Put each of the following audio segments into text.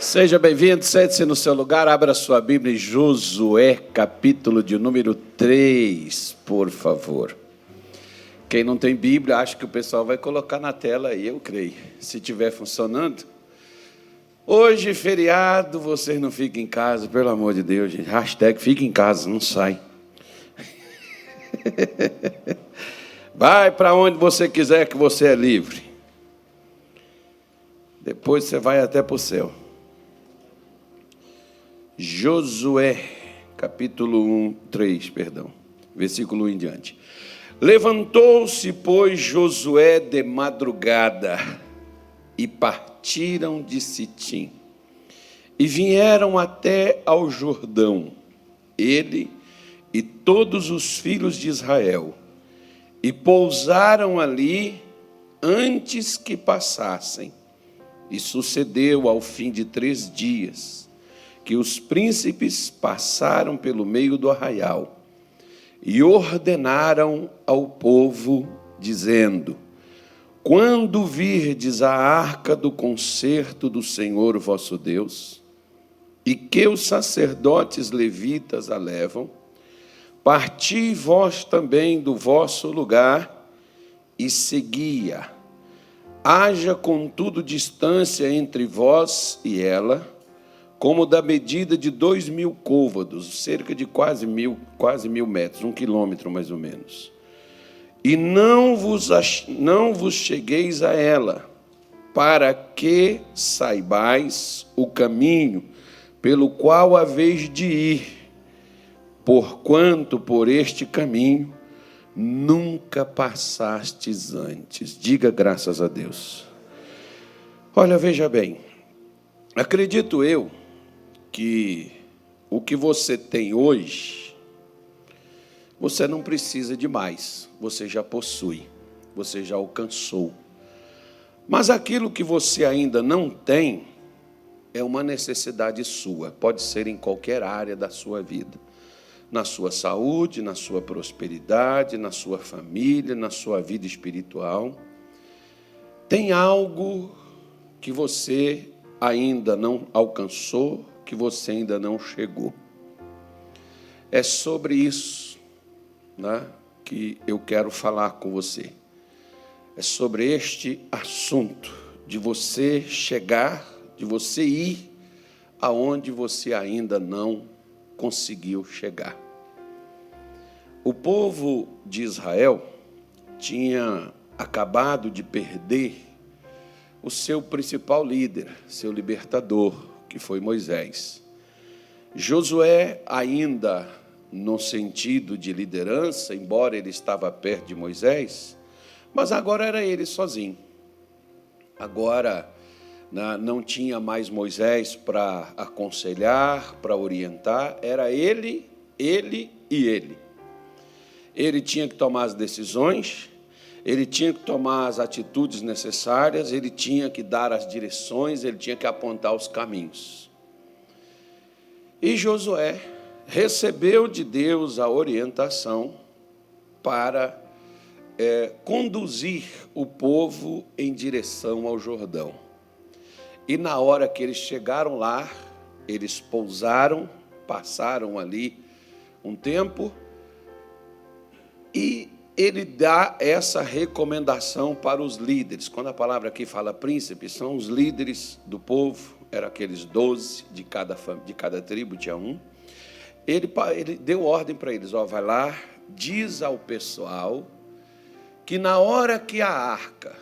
Seja bem-vindo, sente-se no seu lugar, abra sua Bíblia em Josué, capítulo de número 3, por favor. Quem não tem Bíblia, acho que o pessoal vai colocar na tela aí, eu creio, se estiver funcionando. Hoje, feriado, vocês não fiquem em casa, pelo amor de Deus, gente. Hashtag fica em casa, não sai. Vai para onde você quiser, que você é livre. Depois você vai até para o céu. Josué, capítulo 3, versículo 1 em diante. Levantou-se, pois, Josué de madrugada, e partiram de Sitim, e vieram até ao Jordão, ele e todos os filhos de Israel, e pousaram ali antes que passassem. E sucedeu ao fim de 3 dias, que os príncipes passaram pelo meio do arraial e ordenaram ao povo, dizendo: quando virdes a arca do concerto do Senhor vosso Deus, e que os sacerdotes levitas a levam, parti vós também do vosso lugar e segui-a. Haja, contudo, distância entre vós e ela, como da medida de 2.000 côvados, cerca de quase mil metros, 1 quilômetro mais ou menos. E não vos chegueis a ela, para que saibais o caminho pelo qual haveis de ir, porquanto por este caminho nunca passastes antes. Diga graças a Deus. Olha, veja bem, acredito eu que o que você tem hoje, você não precisa de mais, você já possui, você já alcançou. Mas aquilo que você ainda não tem é uma necessidade sua, pode ser em qualquer área da sua vida. Na sua saúde, na sua prosperidade, na sua família, na sua vida espiritual. Tem algo que você ainda não alcançou, que você ainda não chegou. É sobre isso, né, que eu quero falar com você. É sobre este assunto, de você chegar, de você ir aonde você ainda não conseguiu chegar. O povo de Israel tinha acabado de perder o seu principal líder, seu libertador, que foi Moisés. Josué, ainda no sentido de liderança, embora ele estava perto de Moisés, mas agora era ele sozinho. Agora não tinha mais Moisés para aconselhar, para orientar, era ele e ele. Ele tinha que tomar as decisões, ele tinha que tomar as atitudes necessárias, ele tinha que dar as direções, ele tinha que apontar os caminhos. E Josué recebeu de Deus a orientação para conduzir o povo em direção ao Jordão. E na hora que eles chegaram lá, eles pousaram, passaram ali um tempo, e ele dá essa recomendação para os líderes. Quando a palavra aqui fala príncipes, são os líderes do povo, eram aqueles 12 de cada tribo, tinha um. Ele deu ordem para eles: vai lá, diz ao pessoal que na hora que a arca,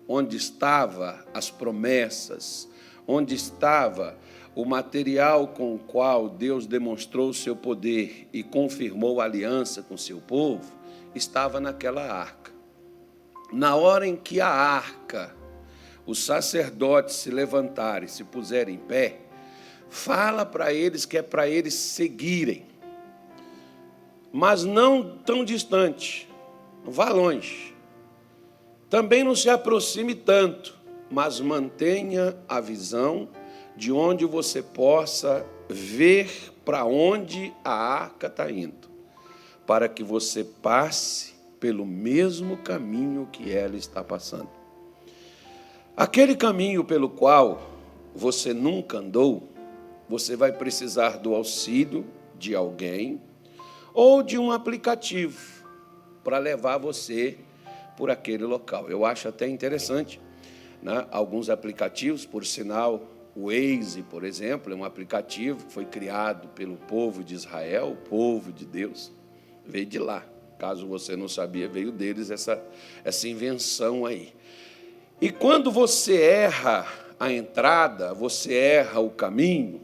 onde estavam as promessas, onde estava o material com o qual Deus demonstrou o seu poder e confirmou a aliança com o seu povo, estava naquela arca. Na hora em que a arca, os sacerdotes se levantarem, se puserem em pé, fala para eles que é para eles seguirem, mas não tão distante, não vá longe. Também não se aproxime tanto, mas mantenha a visão de onde você possa ver para onde a arca está indo, para que você passe pelo mesmo caminho que ela está passando. Aquele caminho pelo qual você nunca andou, você vai precisar do auxílio de alguém ou de um aplicativo para levar você por aquele local. Eu acho até interessante, né? Alguns aplicativos, por sinal, o Waze, por exemplo, é um aplicativo que foi criado pelo povo de Israel, o povo de Deus, veio de lá. Caso você não sabia, veio deles essa invenção aí. E quando você erra a entrada, você erra o caminho,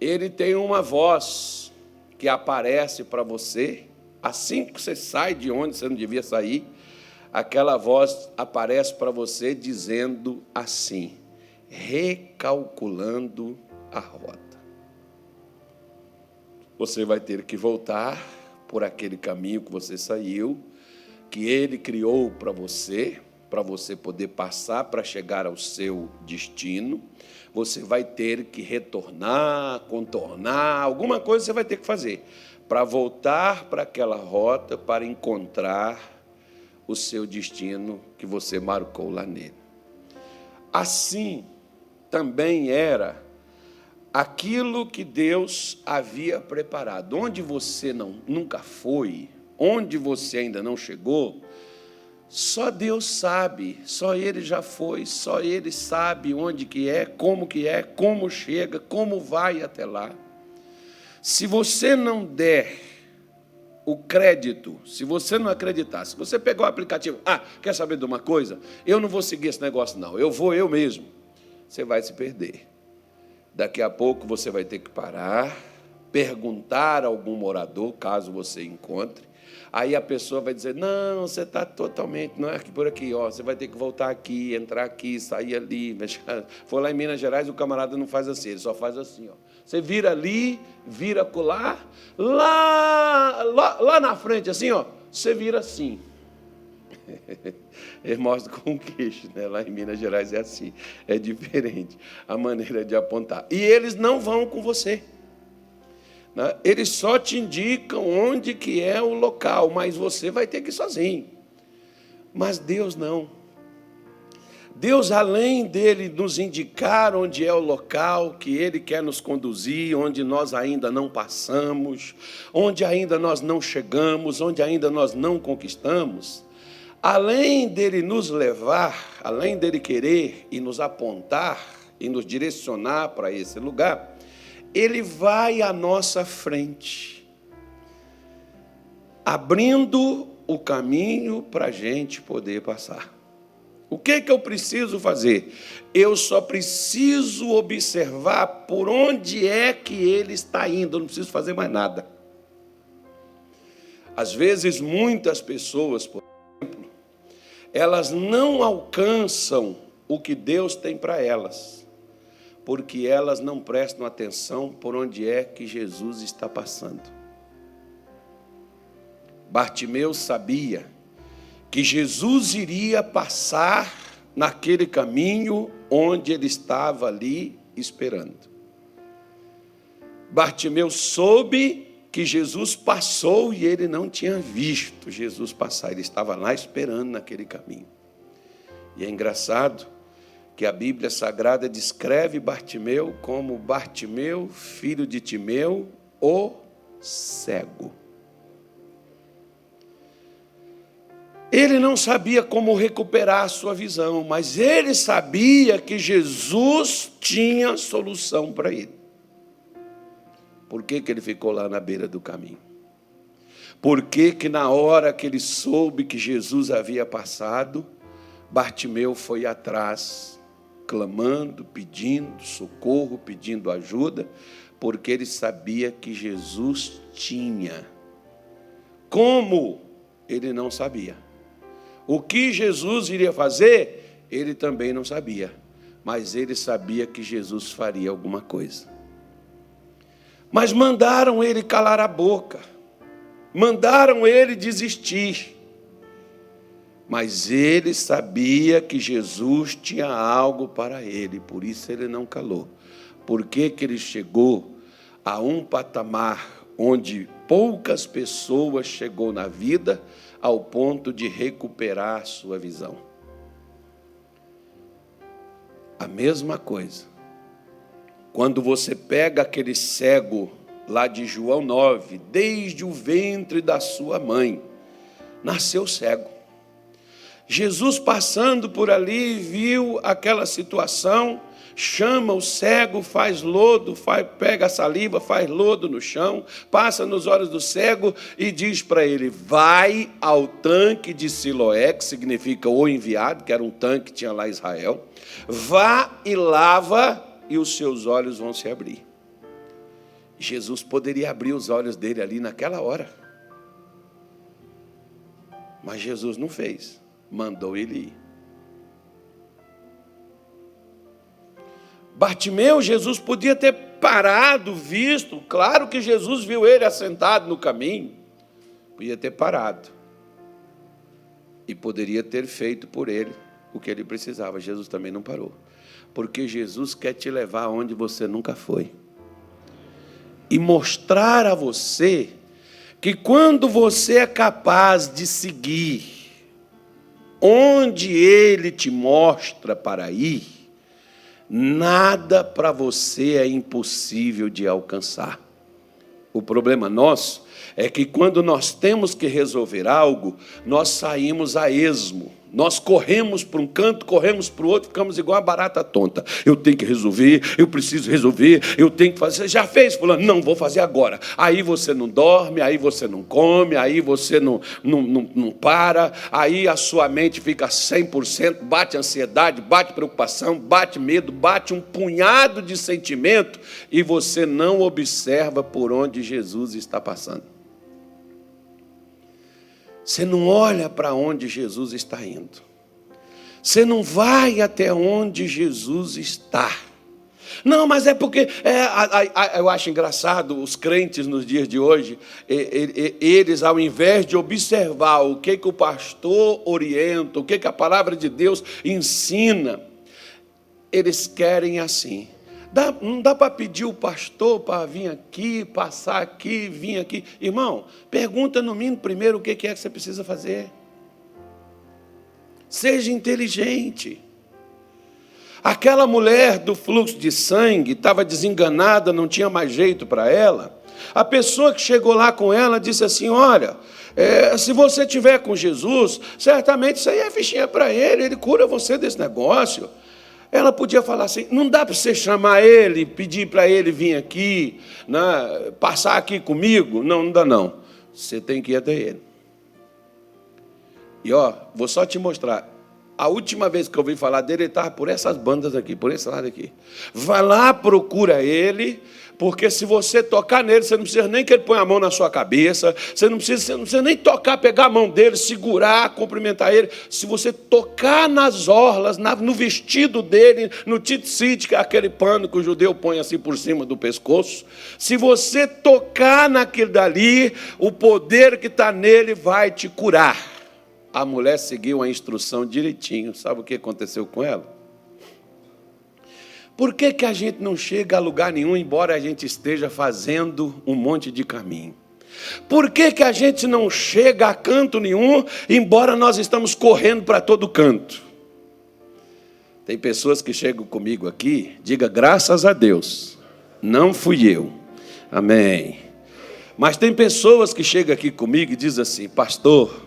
ele tem uma voz que aparece para você, assim que você sai de onde você não devia sair, aquela voz aparece para você dizendo assim: recalculando a rota. Você vai ter que voltar por aquele caminho que você saiu, que ele criou para você poder passar para chegar ao seu destino. Você vai ter que retornar, contornar, alguma coisa você vai ter que fazer para voltar para aquela rota, para encontrar o seu destino que você marcou lá nele. Assim também era aquilo que Deus havia preparado. Onde você nunca foi, onde você ainda não chegou, só Deus sabe, só Ele já foi, só Ele sabe onde que é, como chega, como vai até lá. Se você não der o crédito, se você não acreditar, se você pegar o aplicativo, quer saber de uma coisa? Eu não vou seguir esse negócio não, eu vou eu mesmo. Você vai se perder. Daqui a pouco você vai ter que parar, perguntar a algum morador, caso você encontre. Aí a pessoa vai dizer: não, você está totalmente, não é aqui por aqui, ó, você vai ter que voltar aqui, entrar aqui, sair ali. For lá em Minas Gerais, o camarada não faz assim, ele só faz assim, ó. Você vira ali, vira acolá, lá na frente, assim, ó, você vira assim. Ele mostra com o queixo, né? Lá em Minas Gerais é assim, é diferente a maneira de apontar. E eles não vão com você, né? Eles só te indicam onde que é o local, mas você vai ter que ir sozinho. Mas Deus não. Deus, além dele nos indicar onde é o local que Ele quer nos conduzir, onde nós ainda não passamos, onde ainda nós não chegamos, onde ainda nós não conquistamos, além dele nos levar, além dele querer e nos apontar e nos direcionar para esse lugar, Ele vai à nossa frente, abrindo o caminho para a gente poder passar. O que eu preciso fazer? Eu só preciso observar por onde é que ele está indo, eu não preciso fazer mais nada. Às vezes, muitas pessoas, por exemplo, elas não alcançam o que Deus tem para elas, porque elas não prestam atenção por onde é que Jesus está passando. Bartimeu sabia que Jesus iria passar naquele caminho onde ele estava ali esperando. Bartimeu soube que Jesus passou e ele não tinha visto Jesus passar, ele estava lá esperando naquele caminho. E é engraçado que a Bíblia Sagrada descreve Bartimeu como Bartimeu, filho de Timeu, o cego. Ele não sabia como recuperar a sua visão, mas ele sabia que Jesus tinha solução para ele. Por que ele ficou lá na beira do caminho? Por que na hora que ele soube que Jesus havia passado, Bartimeu foi atrás, clamando, pedindo socorro, pedindo ajuda, porque ele sabia que Jesus tinha. Como? Ele não sabia. O que Jesus iria fazer, ele também não sabia. Mas ele sabia que Jesus faria alguma coisa. Mas mandaram ele calar a boca. Mandaram ele desistir. Mas ele sabia que Jesus tinha algo para ele. Por isso ele não calou. Por que ele chegou a um patamar onde poucas pessoas chegou na vida, ao ponto de recuperar sua visão? A mesma coisa Quando você pega aquele cego lá de João 9, desde o ventre da sua mãe, nasceu cego. Jesus passando por ali, viu aquela situação, chama o cego, faz lodo, pega a saliva, faz lodo no chão, passa nos olhos do cego e diz para ele: vai ao tanque de Siloé, que significa o enviado, que era um tanque que tinha lá em Israel, vá e lava e os seus olhos vão se abrir. Jesus poderia abrir os olhos dele ali naquela hora, mas Jesus não fez, mandou ele ir. Bartimeu, Jesus podia ter parado, visto, claro que Jesus viu ele assentado no caminho, podia ter parado e poderia ter feito por ele o que ele precisava. Jesus também não parou, porque Jesus quer te levar aonde você nunca foi e mostrar a você que quando você é capaz de seguir onde Ele te mostra para ir, nada para você é impossível de alcançar. O problema nosso é que quando nós temos que resolver algo, nós saímos a esmo. Nós corremos para um canto, corremos para o outro, ficamos igual a barata tonta. Eu tenho que resolver, eu preciso resolver, eu tenho que fazer. Você já fez, fulano? Não, vou fazer agora. Aí você não dorme, aí você não come, aí você não para, aí a sua mente fica 100%, bate ansiedade, bate preocupação, bate medo, bate um punhado de sentimento e você não observa por onde Jesus está passando. Você não olha para onde Jesus está indo. Você não vai até onde Jesus está. Não, mas é porque... eu acho engraçado, os crentes nos dias de hoje, eles, ao invés de observar o que o pastor orienta, o que a palavra de Deus ensina, eles querem assim. Não dá para pedir o pastor para vir aqui, passar aqui, vir aqui. Irmão, pergunta no mínimo primeiro o que é que você precisa fazer. Seja inteligente. Aquela mulher do fluxo de sangue estava desenganada, não tinha mais jeito para ela. A pessoa que chegou lá com ela disse assim: olha, se você estiver com Jesus, certamente isso aí é fichinha para ele cura você desse negócio. Ela podia falar assim: não dá para você chamar ele, pedir para ele vir aqui, né, passar aqui comigo? Não dá não. Você tem que ir até ele. E vou só te mostrar. A última vez que eu ouvi falar dele, ele estava por essas bandas aqui, por esse lado aqui. Vai lá, procura ele, porque se você tocar nele, você não precisa nem que ele ponha a mão na sua cabeça, você não precisa nem tocar, pegar a mão dele, segurar, cumprimentar ele. Se você tocar nas orlas, no vestido dele, no tzitzit, que é aquele pano que o judeu põe assim por cima do pescoço, se você tocar naquele dali, o poder que está nele vai te curar. A mulher seguiu a instrução direitinho. Sabe o que aconteceu com ela? Por que a gente não chega a lugar nenhum, embora a gente esteja fazendo um monte de caminho? Por que a gente não chega a canto nenhum, embora nós estamos correndo para todo canto? Tem pessoas que chegam comigo aqui, diga graças a Deus, não fui eu. Amém. Mas tem pessoas que chegam aqui comigo e dizem assim: pastor,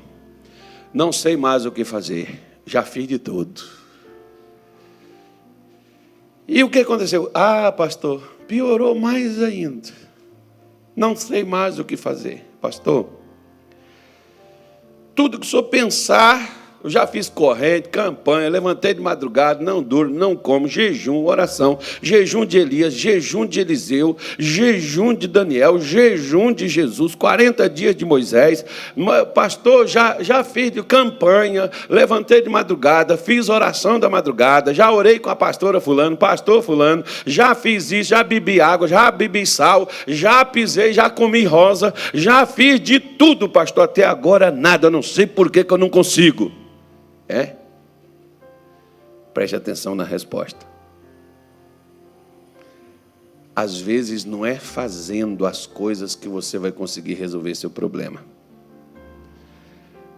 não sei mais o que fazer, já fiz de tudo. E o que aconteceu? Pastor, piorou mais ainda. Não sei mais o que fazer. Pastor, tudo que o senhor pensar, eu já fiz corrente, campanha, levantei de madrugada, não durmo, não como, jejum, oração, jejum de Elias, jejum de Eliseu, jejum de Daniel, jejum de Jesus, 40 dias de Moisés. Pastor, já fiz de campanha, levantei de madrugada, fiz oração da madrugada, já orei com a pastora fulano, pastor fulano, já fiz isso, já bebi água, já bebi sal, já pisei, já comi rosa, já fiz de tudo, pastor, até agora nada, não sei por que eu não consigo. Preste atenção na resposta. Às vezes não é fazendo as coisas que você vai conseguir resolver seu problema,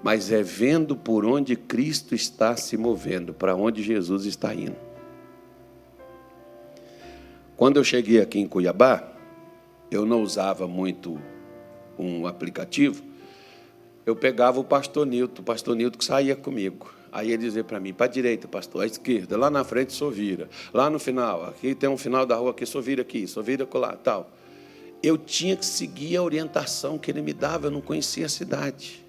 mas é vendo por onde Cristo está se movendo, para onde Jesus está indo. Quando eu cheguei aqui em Cuiabá, eu não usava muito um aplicativo, eu pegava o pastor Nilton que saía comigo. Aí ele dizia para mim, para a direita, pastor, à esquerda, lá na frente, só vira. Lá no final, aqui tem um final da rua, aqui, só vira lá, tal. Eu tinha que seguir a orientação que ele me dava, eu não conhecia a cidade.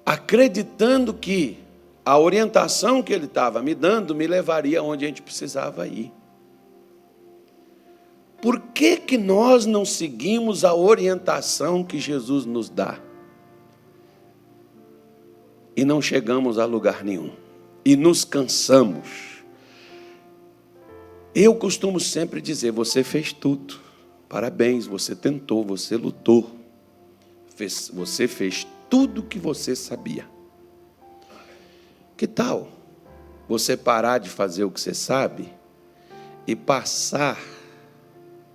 Acreditando que a orientação que ele estava me dando me levaria onde a gente precisava ir. Por que que nós não seguimos a orientação que Jesus nos dá? E não chegamos a lugar nenhum. E nos cansamos. Eu costumo sempre dizer, você fez tudo. Parabéns, você tentou, você lutou. Você fez tudo o que você sabia. Que tal você parar de fazer o que você sabe e passar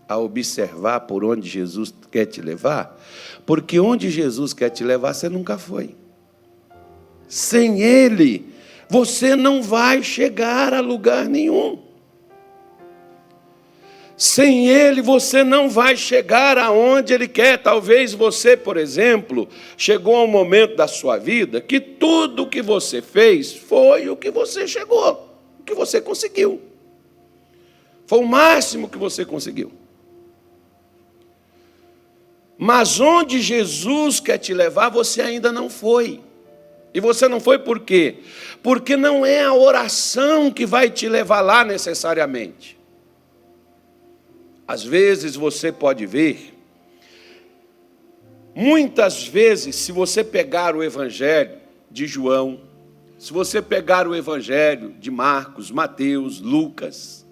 a observar por onde Jesus quer te levar? Porque onde Jesus quer te levar, você nunca foi. Sem Ele, você não vai chegar a lugar nenhum. Sem Ele, você não vai chegar aonde Ele quer. Talvez você, por exemplo, chegou a um momento da sua vida que tudo o que você fez foi o que você chegou, o que você conseguiu. Foi o máximo que você conseguiu. Mas onde Jesus quer te levar, você ainda não foi. E você não foi por quê? Porque não é a oração que vai te levar lá necessariamente. Às vezes você pode ver, muitas vezes, se você pegar o Evangelho de João, se você pegar o Evangelho de Marcos, Mateus, Lucas,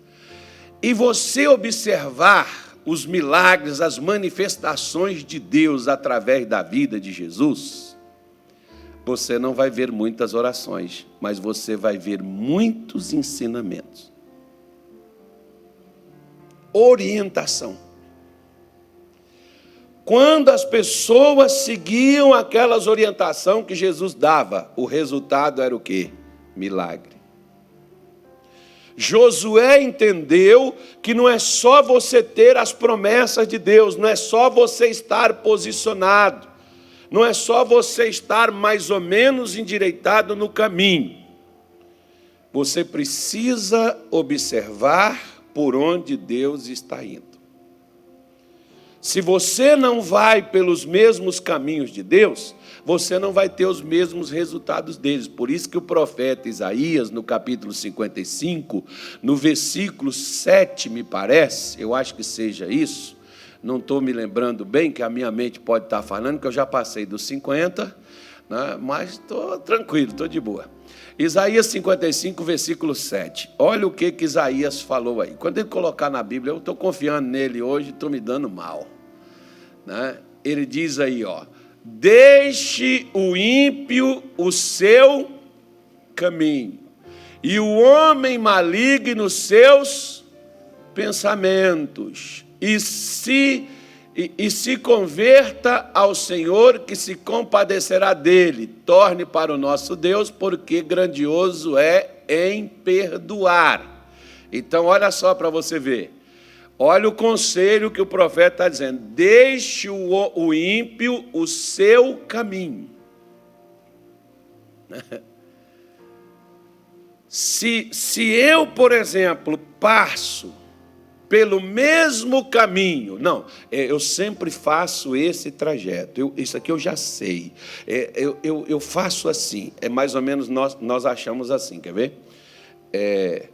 e você observar os milagres, as manifestações de Deus através da vida de Jesus, você não vai ver muitas orações, mas você vai ver muitos ensinamentos. Orientação. Quando as pessoas seguiam aquelas orientações que Jesus dava, o resultado era o quê? Milagre. Josué entendeu que não é só você ter as promessas de Deus, não é só você estar posicionado, não é só você estar mais ou menos endireitado no caminho. Você precisa observar por onde Deus está indo. Se você não vai pelos mesmos caminhos de Deus, você não vai ter os mesmos resultados deles. Por isso que o profeta Isaías, no capítulo 55, no versículo 7, me parece, eu acho que seja isso, não estou me lembrando bem, que a minha mente pode estar falando, que eu já passei dos 50, né? Mas estou tranquilo, estou de boa. Isaías 55, versículo 7. Olha o que Isaías falou aí. Quando ele colocar na Bíblia, eu estou confiando nele hoje, estou me dando mal, né? Ele diz aí, ó, deixe o ímpio o seu caminho, e o homem maligno os seus pensamentos, e se converta ao Senhor, que se compadecerá dele. Torne para o nosso Deus, porque grandioso é em perdoar. Então, olha só para você ver. Olha o conselho que o profeta está dizendo. Deixe o ímpio o seu caminho. Se eu, por exemplo, passo pelo mesmo caminho, não, eu sempre faço esse trajeto, isso aqui eu já sei, eu faço assim, mais ou menos nós achamos assim, quer ver?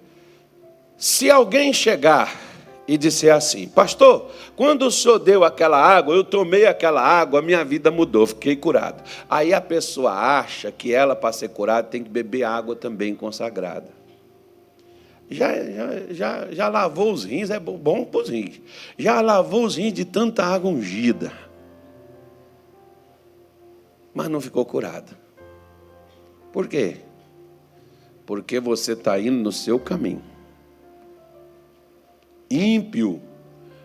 Se alguém chegar e disser assim, pastor, quando o senhor deu aquela água, eu tomei aquela água, minha vida mudou, fiquei curado. Aí a pessoa acha que ela, para ser curada, tem que beber água também consagrada. Já lavou os rins, é bom para os rins. Já lavou os rins de tanta água ungida. Mas não ficou curada. Por quê? Porque você está indo no seu caminho. Ímpio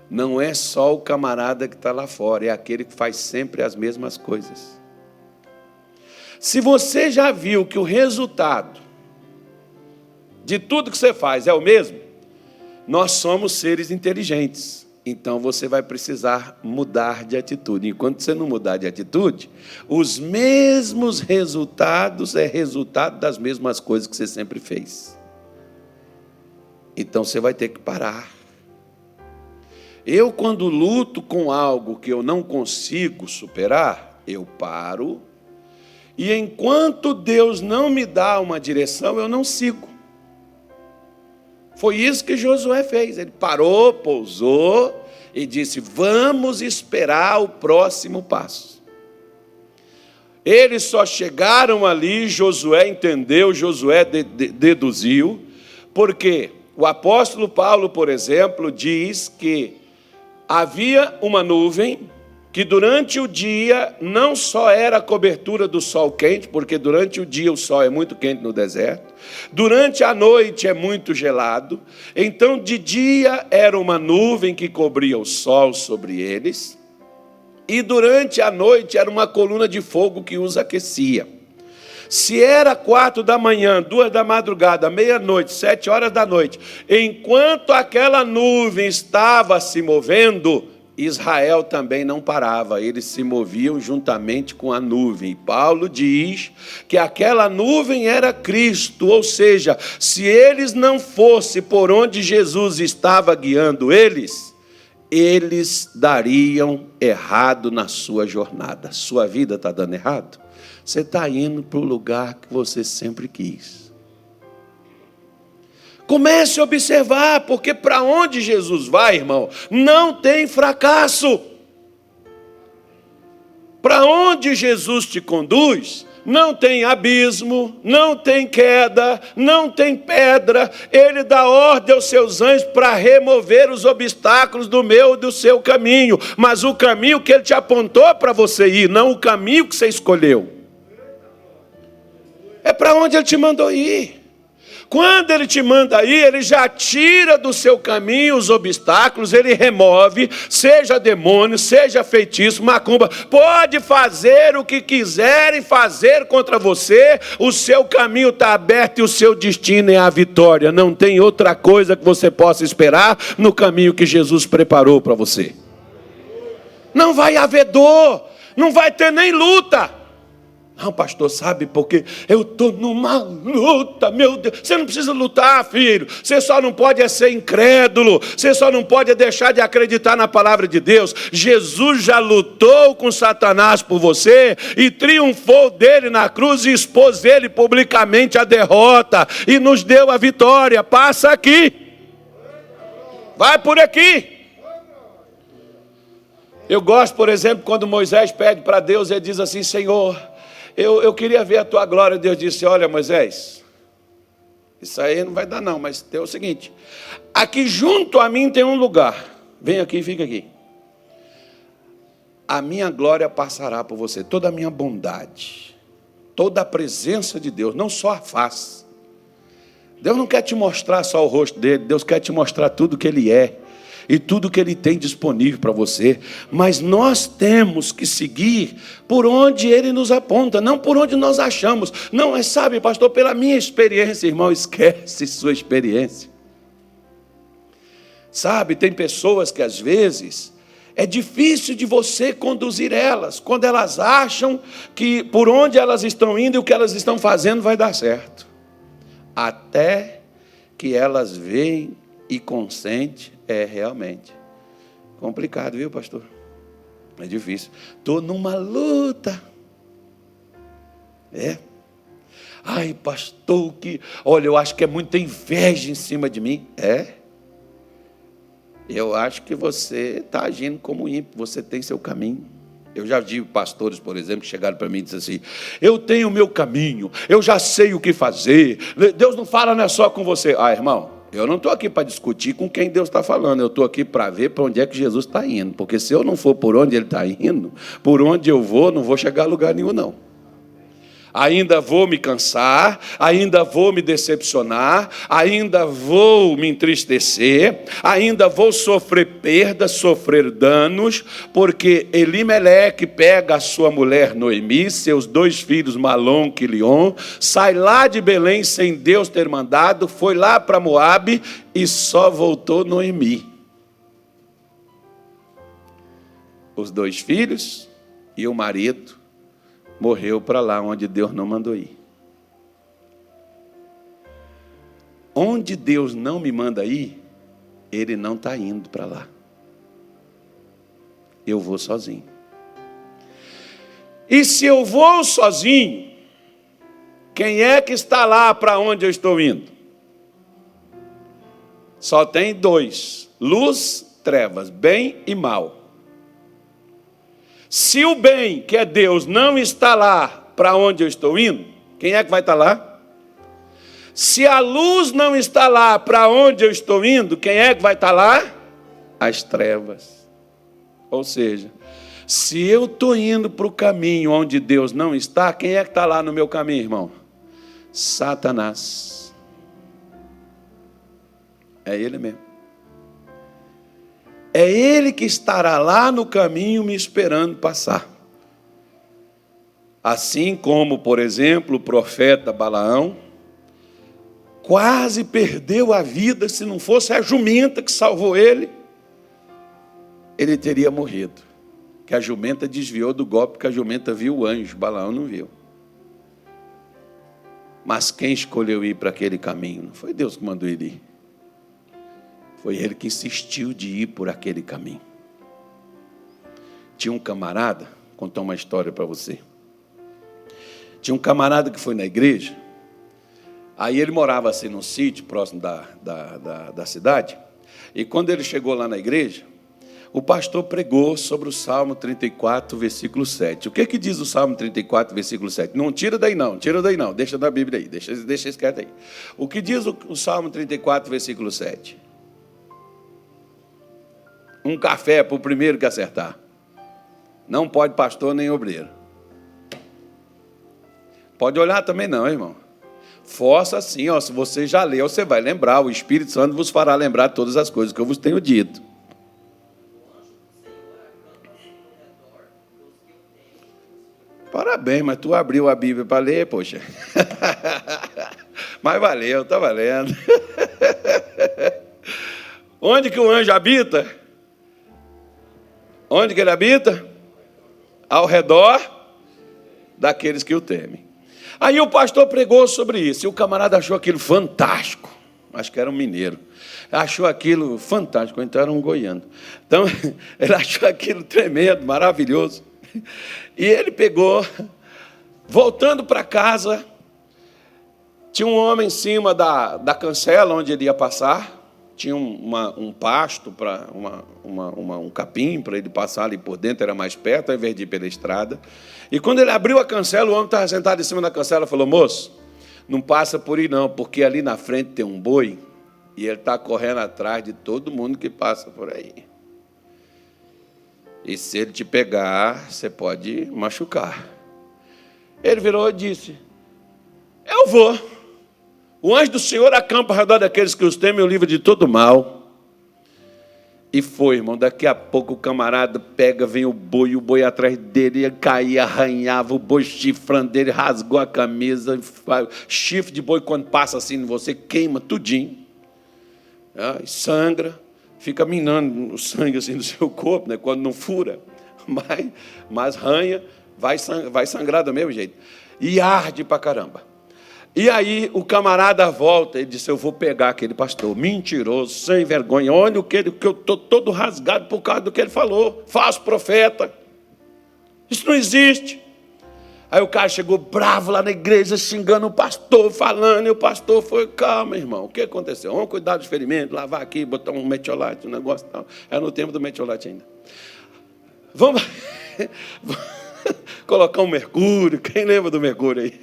não é só o camarada que está lá fora, é aquele que faz sempre as mesmas coisas. Se você já viu que o resultado de tudo que você faz é o mesmo, nós somos seres inteligentes. Então você vai precisar mudar de atitude. Enquanto você não mudar de atitude, os mesmos resultados é resultado das mesmas coisas que você sempre fez. Então você vai ter que parar. Eu, quando luto com algo que eu não consigo superar, eu paro. E enquanto Deus não me dá uma direção, eu não sigo. Foi isso que Josué fez. Ele parou, pousou e disse: vamos esperar o próximo passo. Eles só chegaram ali, Josué entendeu, Josué deduziu, porque o apóstolo Paulo, por exemplo, diz que havia uma nuvem que durante o dia não só era a cobertura do sol quente, porque durante o dia o sol é muito quente no deserto, durante a noite é muito gelado, então de dia era uma nuvem que cobria o sol sobre eles, e durante a noite era uma coluna de fogo que os aquecia. Se era 4 da manhã, 2 da madrugada, meia-noite, 7 horas da noite, enquanto aquela nuvem estava se movendo, Israel também não parava, eles se moviam juntamente com a nuvem. Paulo diz que aquela nuvem era Cristo, ou seja, se eles não fossem por onde Jesus estava guiando eles dariam errado na sua jornada. Sua vida está dando errado? Você está indo para o lugar que você sempre quis. Comece a observar, porque para onde Jesus vai, irmão, não tem fracasso. Para onde Jesus te conduz, não tem abismo, não tem queda, não tem pedra. Ele dá ordem aos seus anjos para remover os obstáculos do meu e do seu caminho. Mas o caminho que ele te apontou para você ir, não o caminho que você escolheu. É para onde ele te mandou ir. Quando ele te manda ir, ele já tira do seu caminho os obstáculos, ele remove, seja demônio, seja feitiço, macumba, pode fazer o que quiserem fazer contra você, o seu caminho está aberto e o seu destino é a vitória. Não tem outra coisa que você possa esperar no caminho que Jesus preparou para você. Não vai haver dor, não vai ter nem luta. Não, pastor, sabe, porque eu estou numa luta, meu Deus. Você não precisa lutar, filho. Você só não pode ser incrédulo. Você só não pode deixar de acreditar na palavra de Deus. Jesus já lutou com Satanás por você e triunfou dele na cruz e expôs ele publicamente a derrota e nos deu a vitória. Passa aqui. Vai por aqui. Eu gosto, por exemplo, quando Moisés pede para Deus, ele diz assim: Senhor, eu queria ver a tua glória. Deus disse: olha, Moisés, isso aí não vai dar não, mas tem o seguinte: aqui junto a mim tem um lugar, vem aqui e fica aqui. A minha glória passará por você, toda a minha bondade, toda a presença de Deus, não só a face. Deus não quer te mostrar só o rosto dele, Deus quer te mostrar tudo que ele é e tudo que ele tem disponível para você. Mas nós temos que seguir por onde ele nos aponta, não por onde nós achamos. Não, é, sabe, pastor, pela minha experiência, irmão, esquece sua experiência. Sabe, tem pessoas que às vezes é difícil de você conduzir elas, quando elas acham que por onde elas estão indo e o que elas estão fazendo vai dar certo. Até que elas veem e consentem. É realmente complicado, viu, pastor? É difícil. Estou numa luta. Ai, pastor, olha, eu acho que é muita inveja em cima de mim. Eu acho que você está agindo como ímpio, você tem seu caminho. Eu já vi pastores, por exemplo, que chegaram para mim e disseram assim: eu tenho o meu caminho, eu já sei o que fazer. Deus não fala, não é só com você. Ah, irmão, eu não estou aqui para discutir com quem Deus está falando. Eu estou aqui para ver para onde é que Jesus está indo. Porque se eu não for por onde ele está indo, por onde eu vou, não vou chegar a lugar nenhum, não. Ainda vou me cansar, ainda vou me decepcionar, ainda vou me entristecer, ainda vou sofrer perdas, sofrer danos, porque Elimeleque pega a sua mulher Noemi, seus 2 filhos Malom e Quilion, sai lá de Belém sem Deus ter mandado, foi lá para Moabe e só voltou Noemi. Os 2 filhos e o marido morreu para lá onde Deus não mandou ir. Onde Deus não me manda ir, Ele não está indo para lá. Eu vou sozinho. E se eu vou sozinho, quem é que está lá para onde eu estou indo? Só tem 2: luz, trevas, bem e mal. Se o bem, que é Deus, não está lá para onde eu estou indo, quem é que vai estar lá? Se a luz não está lá para onde eu estou indo, quem é que vai estar lá? As trevas. Ou seja, se eu estou indo para o caminho onde Deus não está, quem é que está lá no meu caminho, irmão? Satanás. É ele mesmo. É ele que estará lá no caminho me esperando passar. Assim como, por exemplo, o profeta Balaão quase perdeu a vida, se não fosse a jumenta que salvou ele, ele teria morrido. Que a jumenta desviou do golpe, porque a jumenta viu o anjo, Balaão não viu. Mas quem escolheu ir para aquele caminho? Não foi Deus que mandou ele ir. Foi ele que insistiu de ir por aquele caminho. Tinha um camarada, vou contar uma história para você. Tinha um camarada que foi na igreja, aí ele morava assim num sítio próximo da cidade, e quando ele chegou lá na igreja, o pastor pregou sobre o Salmo 34, versículo 7. O que diz o Salmo 34, versículo 7? Não tira daí não, deixa da Bíblia aí, deixa escrito aí. O que diz o Salmo 34, versículo 7? Um café para o primeiro que acertar. Não pode pastor nem obreiro. Pode olhar também não, irmão. Força assim, ó, se você já leu, você vai lembrar. O Espírito Santo vos fará lembrar todas as coisas que eu vos tenho dito. Parabéns, mas tu abriu a Bíblia para ler, poxa. Mas valeu, está valendo. Onde que o anjo habita? Onde que ele habita? Ao redor daqueles que o temem. Aí o pastor pregou sobre isso, e o camarada achou aquilo fantástico. Acho que era um mineiro. Achou aquilo fantástico, então era um goiano. Então, ele achou aquilo tremendo, maravilhoso. E ele pegou, voltando para casa, tinha um homem em cima da cancela onde ele ia passar. Tinha um pasto, um capim para ele passar ali por dentro, era mais perto, ao invés de ir pela estrada. E quando ele abriu a cancela, o homem estava sentado em cima da cancela e falou: moço, não passa por aí não, porque ali na frente tem um boi e ele está correndo atrás de todo mundo que passa por aí. E se ele te pegar, você pode machucar. Ele virou e disse: eu vou. O anjo do Senhor acampa ao redor daqueles que os temem e o livra de todo mal. E foi, irmão. Daqui a pouco o camarada pega, vem o boi atrás dele, ele caía, arranhava, o boi chifrando dele, rasgou a camisa. Chifre de boi, quando passa assim em você, queima tudinho. Sangra, fica minando o sangue assim do seu corpo, né, quando não fura. Mas ranha, vai sangrar do mesmo jeito. E arde pra caramba. E aí o camarada volta e disse: eu vou pegar aquele pastor mentiroso, sem vergonha. Olha que eu estou todo rasgado por causa do que ele falou. Falso profeta. Isso não existe. Aí o cara chegou bravo lá na igreja, xingando o pastor, falando. E o pastor foi: calma, irmão, o que aconteceu? Vamos cuidar dos ferimentos, lavar aqui, botar um metiolate, um negócio e tal. Era no tempo do metiolate ainda. Vamos... colocar um mercúrio, quem lembra do mercúrio aí?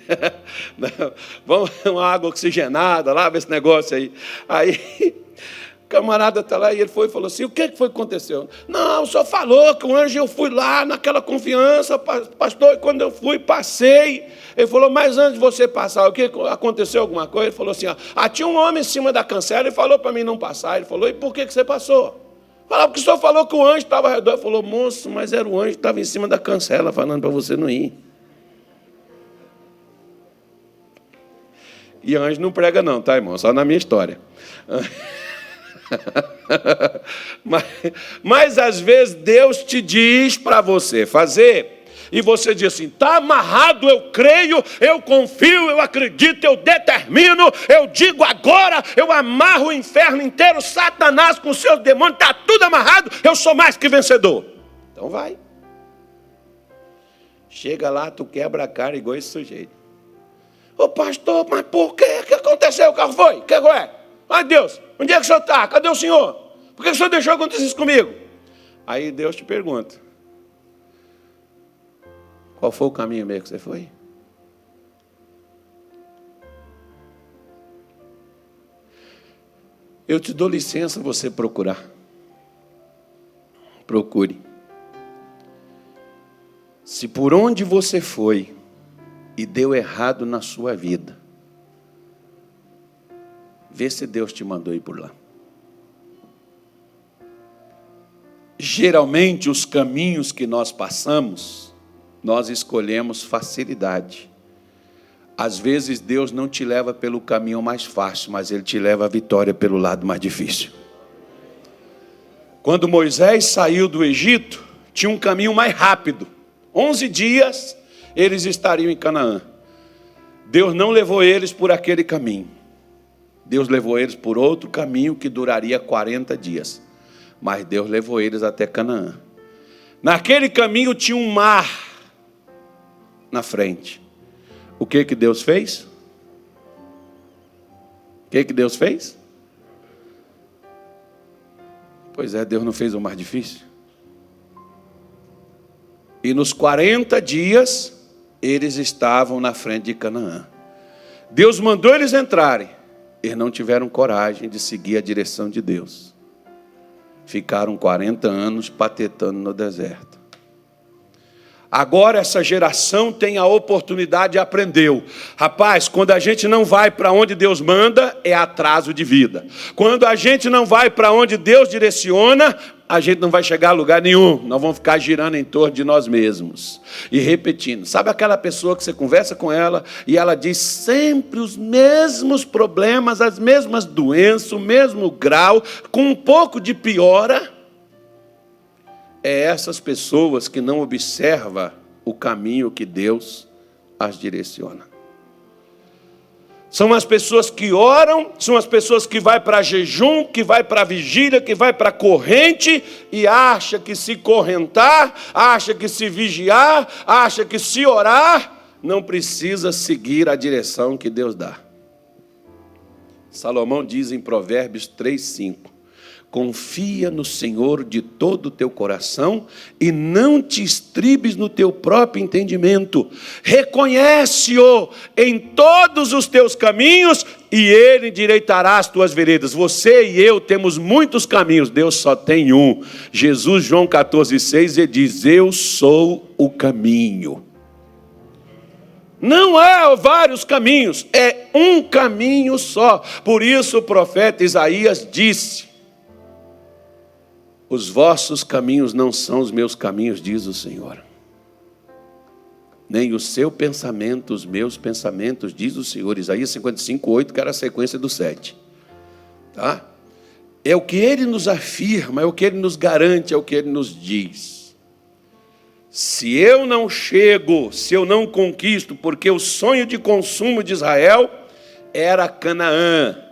Vamos uma água oxigenada, lava esse negócio aí. Aí O camarada está lá e ele foi e falou assim, o que foi que aconteceu? Não, o senhor falou que o anjo, eu fui lá naquela confiança, pastor, e quando eu fui, passei. Ele falou, mas antes de você passar, o que aconteceu alguma coisa? Ele falou assim, tinha um homem em cima da cancela e falou para mim não passar. Ele falou, e por que você passou? Falou, porque o senhor falou que o anjo estava ao redor. Ele falou, moço, mas era o anjo que estava em cima da cancela, falando para você não ir. E anjo não prega não, tá, irmão? Só na minha história. Mas às vezes Deus te diz para você fazer, e você diz assim, está amarrado, eu creio, eu confio, eu acredito, eu determino, eu digo agora, eu amarro o inferno inteiro, Satanás com seus demônios, está tudo amarrado, eu sou mais que vencedor. Então vai. Chega lá, tu quebra a cara igual esse sujeito. Ô pastor, mas por quê? O que aconteceu? O carro foi? O que é? Ai Deus, onde é que o senhor está? Cadê o senhor? Por que o senhor deixou acontecer isso comigo? Aí Deus te pergunta, qual foi o caminho mesmo que você foi? Eu te dou licença você procurar. Procure. Se por onde você foi e deu errado na sua vida, vê se Deus te mandou ir por lá. Geralmente, os caminhos que nós passamos, nós escolhemos facilidade. Às vezes, Deus não te leva pelo caminho mais fácil, mas Ele te leva à vitória pelo lado mais difícil. Quando Moisés saiu do Egito, tinha um caminho mais rápido. 11 dias, eles estariam em Canaã. Deus não levou eles por aquele caminho. Deus levou eles por outro caminho que duraria 40 dias. Mas Deus levou eles até Canaã. Naquele caminho tinha um mar na frente. O que Deus fez? O que Deus fez? Pois é, Deus não fez o mais difícil. E nos 40 dias, eles estavam na frente de Canaã. Deus mandou eles entrarem. Eles não tiveram coragem de seguir a direção de Deus. Ficaram 40 anos patetando no deserto. Agora essa geração tem a oportunidade e aprendeu. Rapaz, quando a gente não vai para onde Deus manda, é atraso de vida. Quando a gente não vai para onde Deus direciona, a gente não vai chegar a lugar nenhum. Nós vamos ficar girando em torno de nós mesmos. E repetindo. Sabe aquela pessoa que você conversa com ela e ela diz sempre os mesmos problemas, as mesmas doenças, o mesmo grau, com um pouco de piora? É essas pessoas que não observam o caminho que Deus as direciona. São as pessoas que oram, são as pessoas que vai para jejum, que vai para vigília, que vai para corrente e acha que se correntar, acha que se vigiar, acha que se orar, não precisa seguir a direção que Deus dá. Salomão diz em Provérbios 3:5, confia no Senhor de todo o teu coração e não te estribes no teu próprio entendimento. Reconhece-o em todos os teus caminhos e Ele endireitará as tuas veredas. Você e eu temos muitos caminhos, Deus só tem um. Jesus, João 14,6, ele diz, eu sou o caminho. Não há vários caminhos, é um caminho só. Por isso o profeta Isaías disse, os vossos caminhos não são os meus caminhos, diz o Senhor. Nem o seu pensamento, os meus pensamentos, diz o Senhor. Isaías 55:8, que era a sequência do 7. Tá? É o que Ele nos afirma, é o que Ele nos garante, é o que Ele nos diz. Se eu não chego, se eu não conquisto, porque o sonho de consumo de Israel era Canaã.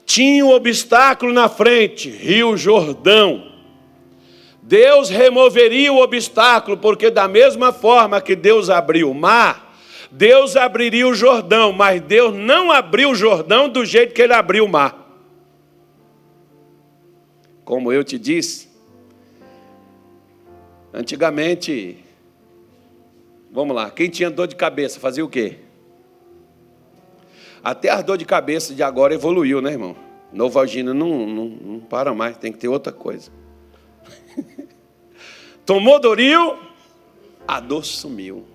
Tinha um obstáculo na frente, Rio Jordão. Deus removeria o obstáculo, porque da mesma forma que Deus abriu o mar, Deus abriria o Jordão, mas Deus não abriu o Jordão do jeito que Ele abriu o mar. Como eu te disse, antigamente, vamos lá, quem tinha dor de cabeça fazia o quê? Até a dor de cabeça de agora evoluiu, né, irmão? Novalgina não para mais, tem que ter outra coisa. Tomou Doril, a dor sumiu.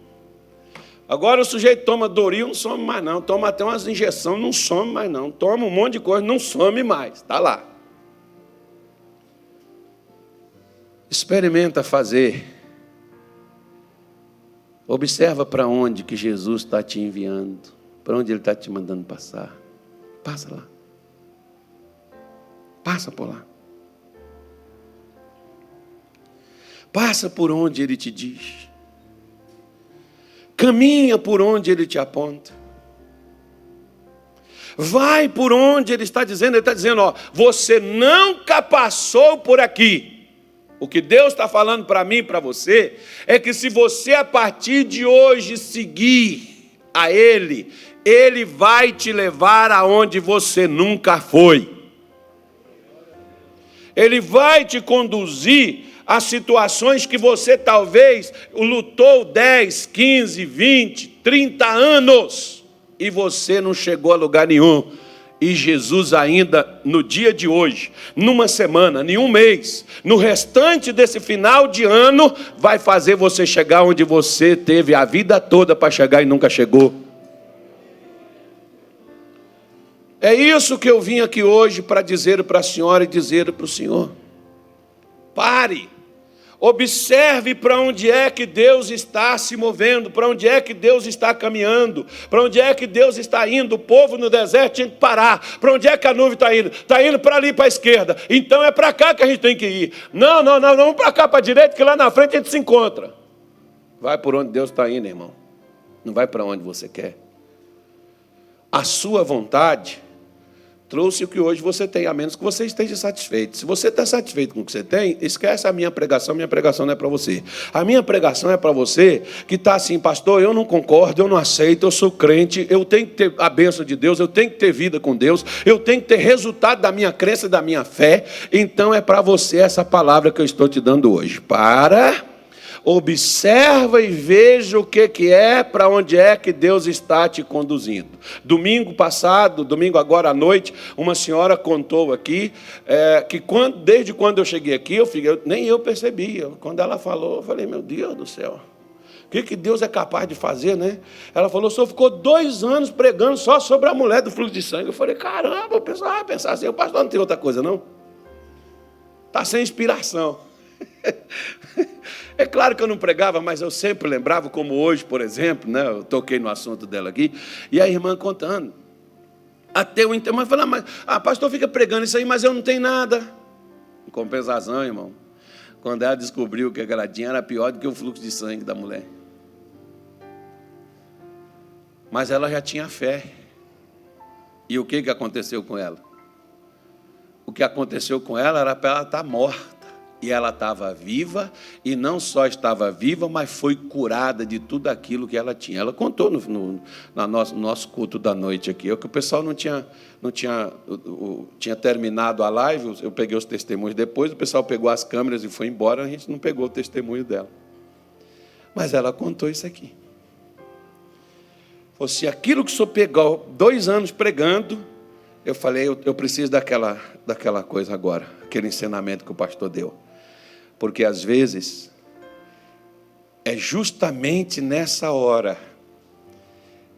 Agora o sujeito toma Doril, não some mais não. Toma até umas injeções, não some mais não. Toma um monte de coisa, não some mais. Está lá. Experimenta fazer. Observa para onde que Jesus está te enviando. Para onde Ele está te mandando passar. Passa lá. Passa por lá. Passa por onde Ele te diz. Caminha por onde Ele te aponta. Vai por onde Ele está dizendo. Ele está dizendo, ó, você nunca passou por aqui. O que Deus está falando para mim e para você é que se você a partir de hoje seguir a Ele, Ele vai te levar aonde você nunca foi. Ele vai te conduzir a situações que você talvez lutou 10, 15, 20, 30 anos e você não chegou a lugar nenhum. E Jesus ainda, no dia de hoje, numa semana, em um mês, no restante desse final de ano, vai fazer você chegar onde você teve a vida toda para chegar e nunca chegou. É isso que eu vim aqui hoje para dizer para a senhora e dizer para o senhor. Pare. Observe para onde é que Deus está se movendo, para onde é que Deus está caminhando, para onde é que Deus está indo. O povo no deserto tinha que parar. Para onde é que a nuvem está indo? Está indo para ali, para a esquerda. Então é para cá que a gente tem que ir. Não, vamos para cá, para a direita, que lá na frente a gente se encontra. Vai por onde Deus está indo, irmão. Não vai para onde você quer. A sua vontade trouxe o que hoje você tem, a menos que você esteja satisfeito. Se você está satisfeito com o que você tem, esquece a minha pregação não é para você. A minha pregação é para você que está assim, pastor, eu não concordo, eu não aceito, eu sou crente, eu tenho que ter a bênção de Deus, eu tenho que ter vida com Deus, eu tenho que ter resultado da minha crença, da minha fé. Então é para você essa palavra que eu estou te dando hoje. Observa e veja o que é, para onde é que Deus está te conduzindo. Domingo agora à noite, uma senhora contou aqui, que desde quando eu cheguei aqui, nem eu percebi. Quando ela falou, eu falei, meu Deus do céu, o que Deus é capaz de fazer, né? Ela falou, o senhor ficou 2 anos pregando só sobre a mulher do fluxo de sangue. Eu falei, caramba, o pessoal vai pensar assim, o pastor não tem outra coisa, não? Está sem inspiração. É claro que eu não pregava, mas eu sempre lembrava, como hoje, por exemplo, né? Eu toquei no assunto dela aqui, e a irmã contando. Até o interno, mas falou, pastor fica pregando isso aí, mas eu não tenho nada. Em compensação, irmão, quando ela descobriu que ela tinha, era pior do que o fluxo de sangue da mulher. Mas ela já tinha fé. E o que aconteceu com ela? O que aconteceu com ela era para ela estar morta. E ela estava viva, e não só estava viva, mas foi curada de tudo aquilo que ela tinha. Ela contou no nosso culto da noite aqui, que o pessoal não tinha terminado a live, eu peguei os testemunhos depois, o pessoal pegou as câmeras e foi embora, a gente não pegou o testemunho dela. Mas ela contou isso aqui. Falou assim, aquilo que o senhor pegou 2 anos pregando, eu falei, eu preciso daquela coisa agora, aquele ensinamento que o pastor deu. Porque às vezes é justamente nessa hora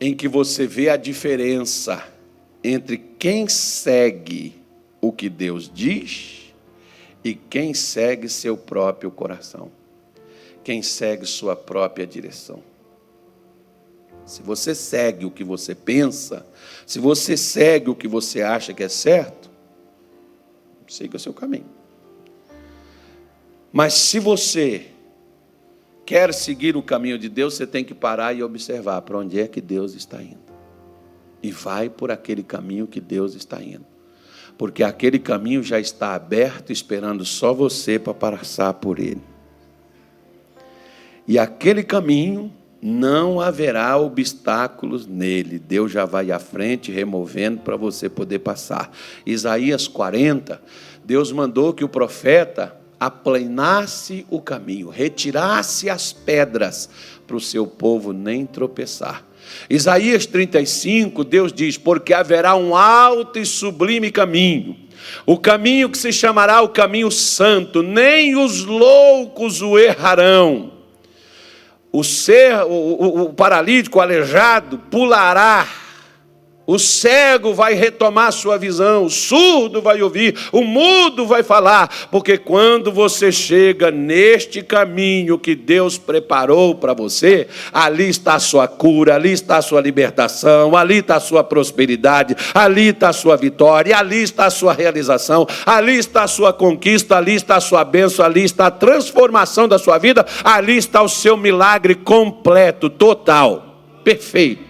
em que você vê a diferença entre quem segue o que Deus diz e quem segue seu próprio coração, quem segue sua própria direção. Se você segue o que você pensa, se você segue o que você acha que é certo, siga o seu caminho. Mas se você quer seguir o caminho de Deus, você tem que parar e observar para onde é que Deus está indo. E vai por aquele caminho que Deus está indo. Porque aquele caminho já está aberto, esperando só você para passar por ele. E aquele caminho não haverá obstáculos nele. Deus já vai à frente, removendo para você poder passar. Isaías 40, Deus mandou que o profeta aplanasse o caminho, retirasse as pedras para o seu povo nem tropeçar. Isaías 35, Deus diz: porque haverá um alto e sublime caminho, o caminho que se chamará o caminho santo, nem os loucos o errarão. O paralítico, o aleijado, pulará. O cego vai retomar sua visão, o surdo vai ouvir, o mudo vai falar, porque quando você chega neste caminho que Deus preparou para você, ali está a sua cura, ali está a sua libertação, ali está a sua prosperidade, ali está a sua vitória, ali está a sua realização, ali está a sua conquista, ali está a sua bênção, ali está a transformação da sua vida, ali está o seu milagre completo, total, perfeito.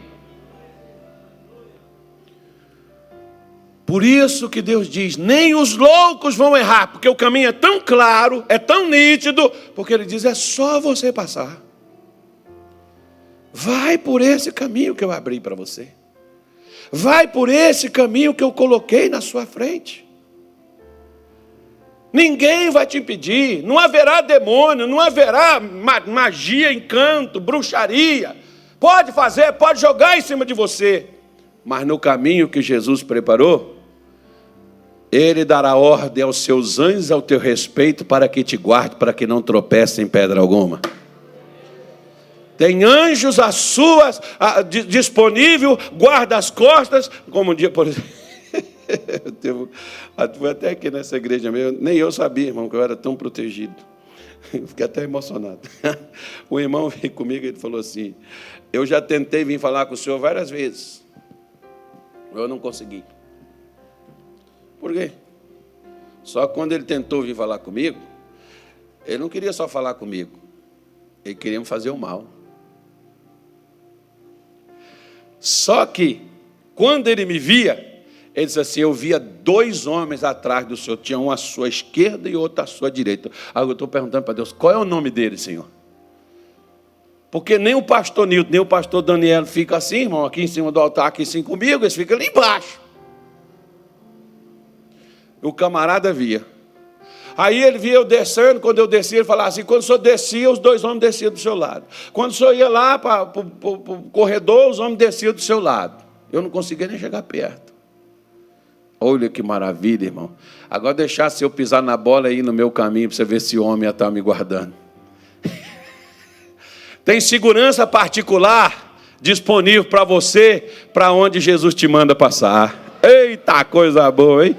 Por isso que Deus diz, nem os loucos vão errar, porque o caminho é tão claro, é tão nítido, porque Ele diz, é só você passar. Vai por esse caminho que eu abri para você. Vai por esse caminho que eu coloquei na sua frente. Ninguém vai te impedir, não haverá demônio, não haverá magia, encanto, bruxaria. Pode fazer, pode jogar em cima de você. Mas no caminho que Jesus preparou, Ele dará ordem aos seus anjos ao teu respeito para que te guarde, para que não tropece em pedra alguma. Tem anjos disponível, guarda as costas, como um dia, por exemplo, foi até aqui nessa igreja mesmo, nem eu sabia, irmão, que eu era tão protegido. Fiquei até emocionado. O irmão veio comigo e ele falou assim, eu já tentei vir falar com o senhor várias vezes, eu não consegui. Por quê? Só quando ele tentou vir falar comigo, ele não queria só falar comigo, ele queria me fazer o mal. Só que, quando ele me via, ele disse assim, eu via 2 homens atrás do Senhor, tinha um à sua esquerda e outro à sua direita. Aí eu estou perguntando para Deus, qual é o nome dele, Senhor? Porque nem o pastor Nilton, nem o pastor Daniel fica assim, irmão, aqui em cima do altar, aqui assim comigo, eles ficam ali embaixo. O camarada via. Aí ele via eu descendo, quando eu descia, ele falava assim, quando o senhor descia, os 2 homens desciam do seu lado. Quando o senhor ia lá para o corredor, os homens desciam do seu lado. Eu não conseguia nem chegar perto. Olha que maravilha, irmão. Agora deixasse eu pisar na bola aí no meu caminho, para você ver se o homem ia estar me guardando. Tem segurança particular disponível para você, para onde Jesus te manda passar. Eita, coisa boa, hein?